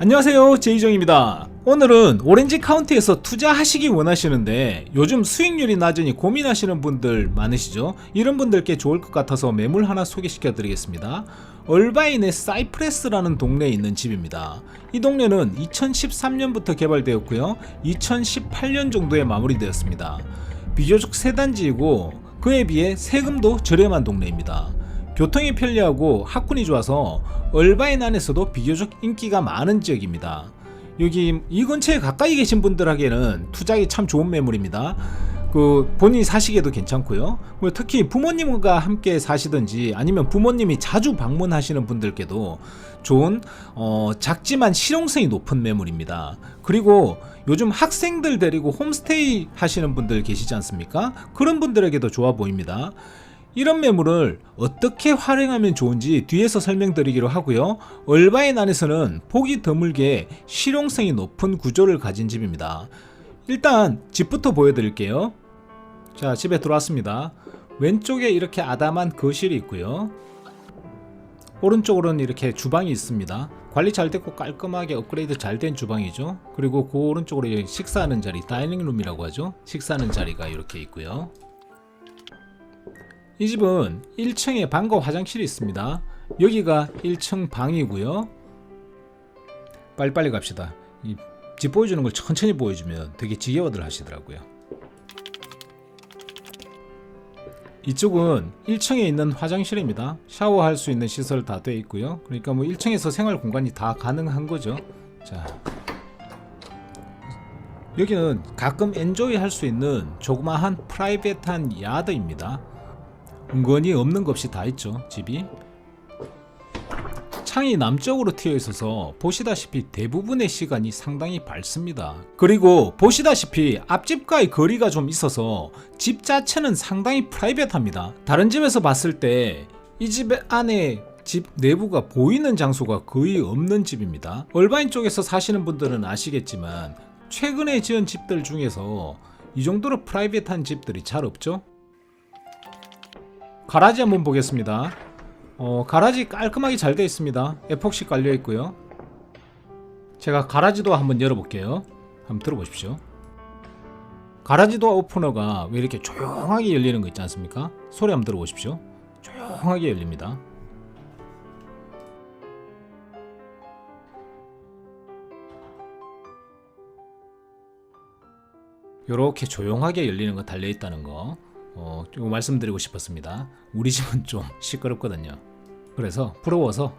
안녕하세요, 제이정입니다. 오늘은 오렌지 카운티에서 투자하시기 원하시는데 요즘 수익률이 낮으니 고민하시는 분들 많으시죠? 이런 분들께 좋을 것 같아서 매물 하나 소개시켜 드리겠습니다. 얼바인의 사이프레스라는 동네에 있는 집입니다. 이 동네는 2013년부터 개발되었고요, 2018년 정도에 마무리되었습니다. 비교적 새 단지이고 그에 비해 세금도 저렴한 동네입니다. 교통이 편리하고 학군이 좋아서 얼바인 안에서도 비교적 인기가 많은 지역입니다. 여기 이 근처에 가까이 계신 분들에게는 투자하기 참 좋은 매물입니다. 본인이 사시기에도 괜찮고요. 특히 부모님과 함께 사시든지 아니면 부모님이 자주 방문하시는 분들께도 좋은 작지만 실용성이 높은 매물입니다. 그리고 요즘 학생들 데리고 홈스테이 하시는 분들 계시지 않습니까? 그런 분들에게도 좋아 보입니다. 이런 매물을 어떻게 활용하면 좋은지 뒤에서 설명드리기로 하고요. 얼바인 안에서는 보기 드물게 실용성이 높은 구조를 가진 집입니다. 일단 집부터 보여드릴게요. 자, 집에 들어왔습니다. 왼쪽에 이렇게 아담한 거실이 있고요, 오른쪽으로는 이렇게 주방이 있습니다. 관리 잘 됐고 깔끔하게 업그레이드 잘 된 주방이죠. 그리고 그 오른쪽으로 식사하는 자리, 다이닝룸이라고 하죠. 식사하는 자리가 이렇게 있고요. 이 집은 1층에 방과 화장실이 있습니다. 여기가 1층 방이고요. 빨리빨리 갑시다. 이 집 보여주는 걸 천천히 보여주면 되게 지겨워들 하시더라고요. 이쪽은 1층에 있는 화장실입니다. 샤워할 수 있는 시설 다 되어 있고요. 그러니까 1층에서 생활 공간이 다 가능한 거죠. 자, 여기는 가끔 엔조이 할 수 있는 조그마한 프라이빗한 야드입니다. 은근히 없는 것 없이 다 있죠, 집이. 창이 남쪽으로 트여 있어서 보시다시피 대부분의 시간이 상당히 밝습니다. 그리고 보시다시피 앞집과의 거리가 좀 있어서 집 자체는 상당히 프라이빗합니다. 다른 집에서 봤을 때 이 집 안에 집 내부가 보이는 장소가 거의 없는 집입니다. 얼바인 쪽에서 사시는 분들은 아시겠지만 최근에 지은 집들 중에서 이 정도로 프라이빗한 집들이 잘 없죠. 가라지 한번 보겠습니다. 가라지 깔끔하게 잘 되어 있습니다. 에폭시 깔려 있고요. 제가 가라지 도어 한번 열어볼게요. 한번 들어보십시오. 가라지 도어 오프너가 왜 이렇게 조용하게 열리는 거 있지 않습니까? 소리 한번 들어보십시오. 조용하게 열립니다. 이렇게 조용하게 열리는 거 달려 있다는 거 이거 말씀드리고 싶었습니다. 우리 집은 좀 시끄럽거든요. 그래서 부러워서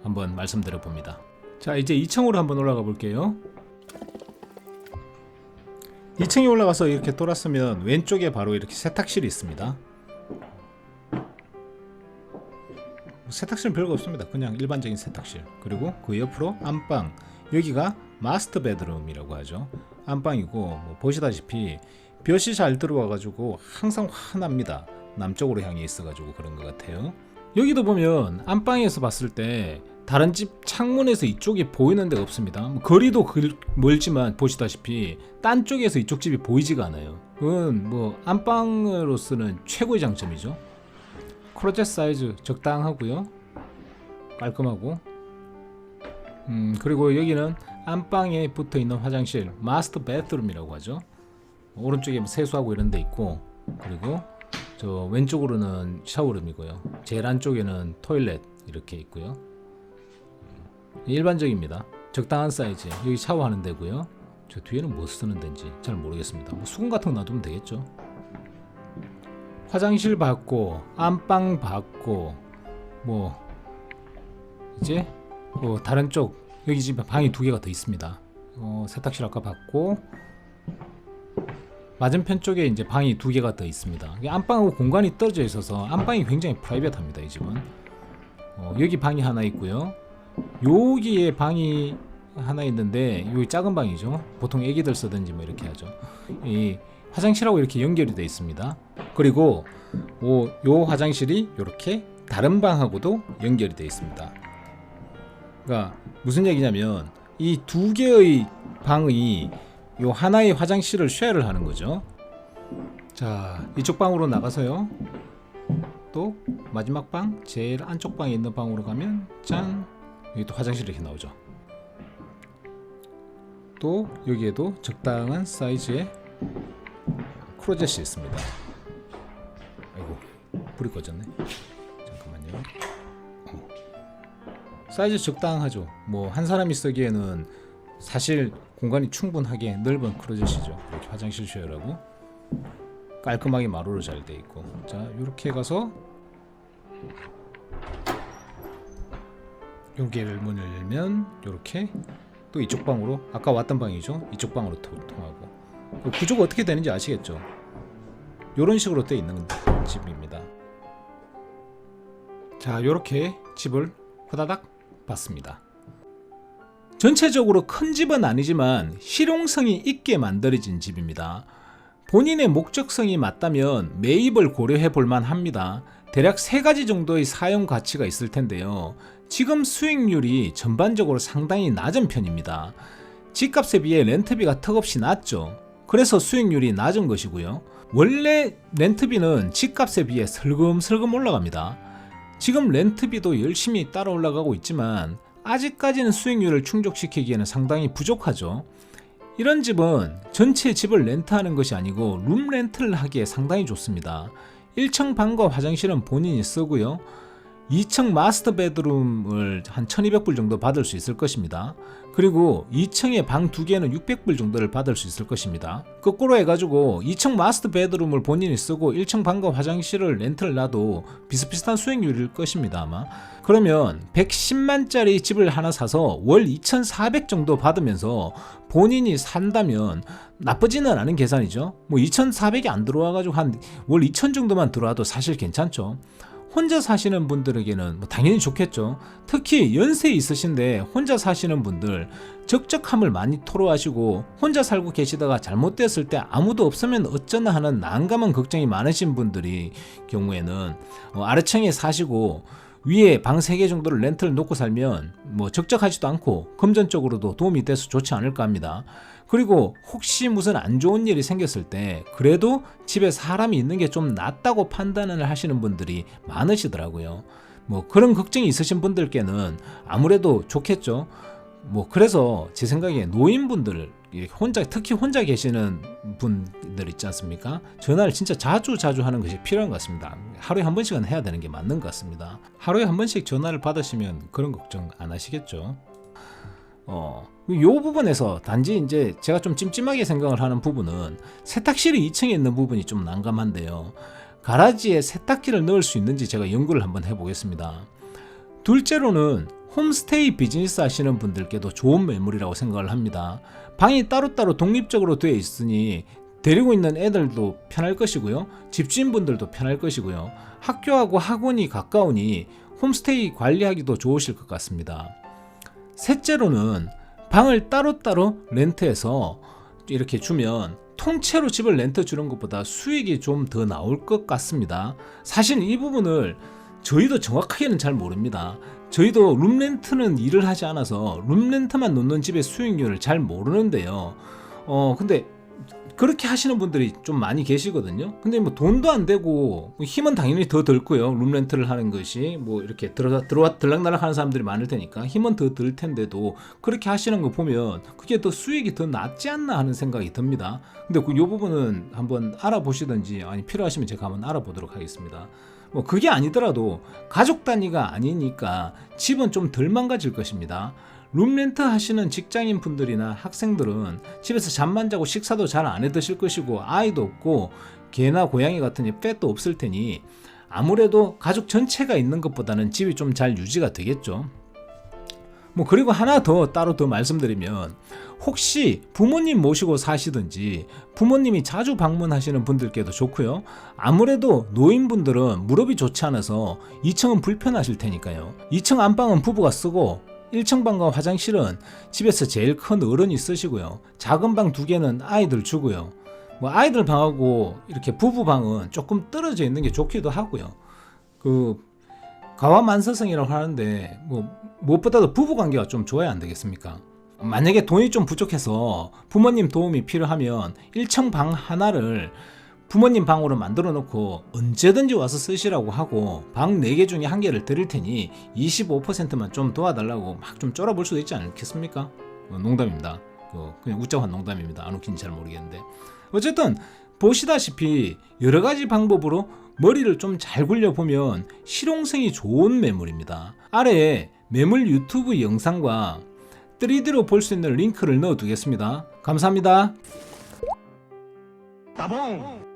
한번 말씀드려 봅니다. 자, 이제 2층으로 한번 올라가 볼게요. 2층에 올라가서 이렇게 돌았으면 왼쪽에 바로 이렇게 세탁실이 있습니다. 세탁실은 별거 없습니다. 그냥 일반적인 세탁실. 그리고 그 옆으로 안방, 여기가 마스터 베드룸이라고 하죠. 안방이고 보시다시피 볕이 잘 들어와가지고 항상 환합니다. 남쪽으로 향해 있어가지고 그런 것 같아요. 여기도 보면 안방에서 봤을 때 다른 집 창문에서 이쪽이 보이는 데가 없습니다. 거리도 멀지만 보시다시피 딴 쪽에서 이쪽 집이 보이지가 않아요. 그건 안방으로서는 최고의 장점이죠. 클로젯 사이즈 적당하고요, 깔끔하고. 그리고 여기는 안방에 붙어있는 화장실, 마스터 베드룸이라고 하죠. 오른쪽에 세수하고 이런 데 있고, 그리고 저 왼쪽으로는 샤워룸이고요, 제일 안쪽에는 토일렛 이렇게 있고요. 일반적입니다. 적당한 사이즈. 여기 샤워하는 데고요. 저 뒤에는 뭐 쓰는 데인지 잘 모르겠습니다. 수건 같은 거 놔두면 되겠죠. 화장실 받고 안방 받고 이제 다른 쪽, 여기 지금 방이 2개가 더 있습니다. 세탁실 아까 받고 맞은편 쪽에 이제 방이 2개가 더 있습니다. 안방하고 공간이 떨어져 있어서 안방이 굉장히 프라이빗합니다. 이 집은 여기 방이 하나 있고요, 여기에 방이 하나 있는데 여기 작은 방이죠. 보통 애기들 쓰든지 이렇게 하죠. 이 화장실하고 이렇게 연결이 되어 있습니다. 그리고 요 화장실이 이렇게 다른 방하고도 연결이 되어 있습니다. 그러니까 무슨 얘기냐면 이 2개의 방이 요 하나의 화장실을 쉐어를 하는 거죠. 자, 이쪽 방으로 나가서요, 또 마지막 방, 제일 안쪽 방에 있는 방으로 가면 짠, 여기 또 화장실이 이렇게 나오죠. 또 여기에도 적당한 사이즈의 크로젯이 있습니다. 아이고 불이 꺼졌네. 잠깐만요. 사이즈 적당하죠. 뭐 한 사람이 쓰기에는 사실 공간이 충분하게 넓은 크로젯이죠. 이렇게 화장실 쉐어라고 깔끔하게 마루로 잘 돼 있고. 자, 이렇게 가서 여기를 문을 열면 이렇게 또 이쪽 방으로, 아까 왔던 방이죠, 이쪽 방으로 통하고. 구조가 어떻게 되는지 아시겠죠? 이런 식으로 되어 있는 집입니다. 자, 이렇게 집을 후다닥 봤습니다. 전체적으로 큰 집은 아니지만 실용성이 있게 만들어진 집입니다. 본인의 목적성이 맞다면 매입을 고려해 볼만 합니다. 대략 3가지 정도의 사용 가치가 있을 텐데요. 지금 수익률이 전반적으로 상당히 낮은 편입니다. 집값에 비해 렌트비가 턱없이 낮죠. 그래서 수익률이 낮은 것이고요. 원래 렌트비는 집값에 비해 슬금슬금 올라갑니다. 지금 렌트비도 열심히 따라 올라가고 있지만 아직까지는 수익률을 충족시키기에는 상당히 부족하죠. 이런 집은 전체 집을 렌트하는 것이 아니고 룸 렌트를 하기에 상당히 좋습니다. 1층 방과 화장실은 본인이 쓰고요. 2층 마스터 베드룸을 한 1200불 정도 받을 수 있을 것입니다. 그리고 2층에 방 2개는 600불 정도를 받을 수 있을 것입니다. 거꾸로 해가지고 2층 마스터 베드룸을 본인이 쓰고 1층 방과 화장실을 렌트를 놔도 비슷비슷한 수익률일 것입니다. 아마. 그러면 110만짜리 집을 하나 사서 월 2400 정도 받으면서 본인이 산다면 나쁘지는 않은 계산이죠. 뭐 2400이 안 들어와가지고 한 월 2000 정도만 들어와도 사실 괜찮죠. 혼자 사시는 분들에게는 뭐 당연히 좋겠죠. 특히 연세 있으신데 혼자 사시는 분들, 적적함을 많이 토로하시고 혼자 살고 계시다가 잘못됐을 때 아무도 없으면 어쩌나 하는 난감한 걱정이 많으신 분들이 경우에는 아래층에 사시고 위에 방 3개 정도를 렌트를 놓고 살면 뭐 적적하지도 않고 금전적으로도 도움이 돼서 좋지 않을까 합니다. 그리고 혹시 무슨 안 좋은 일이 생겼을 때 그래도 집에 사람이 있는 게 좀 낫다고 판단을 하시는 분들이 많으시더라고요. 뭐 그런 걱정이 있으신 분들께는 아무래도 좋겠죠. 뭐 그래서 제 생각에 노인분들, 특히 혼자 계시는 분들 있지 않습니까? 전화를 진짜 자주 하는 것이 필요한 것 같습니다. 하루에 한 번씩은 해야 되는 게 맞는 것 같습니다. 하루에 한 번씩 전화를 받으시면 그런 걱정 안 하시겠죠. 이 부분에서 단지 이제 제가 좀 찜찜하게 생각을 하는 부분은 세탁실이 2층에 있는 부분이 좀 난감한데요. 가라지에 세탁기를 넣을 수 있는지 제가 연구를 한번 해보겠습니다. 둘째로는 홈스테이 비즈니스 하시는 분들께도 좋은 매물이라고 생각을 합니다. 방이 따로따로 독립적으로 되어 있으니 데리고 있는 애들도 편할 것이고요. 집주인분들도 편할 것이고요. 학교하고 학원이 가까우니 홈스테이 관리하기도 좋으실 것 같습니다. 셋째로는 방을 따로따로 렌트해서 이렇게 주면 통째로 집을 렌트 주는 것보다 수익이 좀 더 나올 것 같습니다. 사실 이 부분을 저희도 정확하게는 잘 모릅니다. 저희도 룸렌트는 일을 하지 않아서 룸렌트만 놓는 집의 수익률을 잘 모르는데요. 근데 그렇게 하시는 분들이 좀 많이 계시거든요. 근데 뭐 돈도 안 되고 힘은 당연히 더 들고요. 룸렌트를 하는 것이 뭐 이렇게 들락날락 하는 사람들이 많을 테니까 힘은 더 들 텐데도 그렇게 하시는 거 보면 그게 더 수익이 더 낫지 않나 하는 생각이 듭니다. 근데 이 부분은 한번 알아보시든지 아니 필요하시면 제가 한번 알아보도록 하겠습니다. 뭐 그게 아니더라도 가족 단위가 아니니까 집은 좀 덜 망가질 것입니다. 룸렌트 하시는 직장인 분들이나 학생들은 집에서 잠만 자고 식사도 잘 안 해 드실 것이고 아이도 없고 개나 고양이 같은 펫도 없을 테니 아무래도 가족 전체가 있는 것보다는 집이 좀 잘 유지가 되겠죠. 뭐 그리고 하나 더 따로 더 말씀드리면 혹시 부모님 모시고 사시든지 부모님이 자주 방문하시는 분들께도 좋고요. 아무래도 노인분들은 무릎이 좋지 않아서 2층은 불편하실 테니까요. 2층 안방은 부부가 쓰고 1층 방과 화장실은 집에서 제일 큰 어른이 쓰시고요. 작은 방 2개는 아이들 주고요. 뭐 아이들 방하고 이렇게 부부 방은 조금 떨어져 있는 게 좋기도 하고요. 가와만서성이라고 하는데 뭐 무엇보다도 부부 관계가 좀 좋아야 안 되겠습니까? 만약에 돈이 좀 부족해서 부모님 도움이 필요하면 1층 방 하나를 부모님 방으로 만들어 놓고 언제든지 와서 쓰시라고 하고 방 4개 중에 1개를 드릴 테니 25%만 좀 도와달라고 막 좀 쫄아볼 수도 있지 않겠습니까? 농담입니다. 그냥 웃자고 한 농담입니다. 안 웃긴지 잘 모르겠는데 어쨌든 보시다시피 여러 가지 방법으로 머리를 좀 잘 굴려보면 실용성이 좋은 매물입니다. 아래에 매물 유튜브 영상과 3D로 볼 수 있는 링크를 넣어 두겠습니다. 감사합니다. 따봉!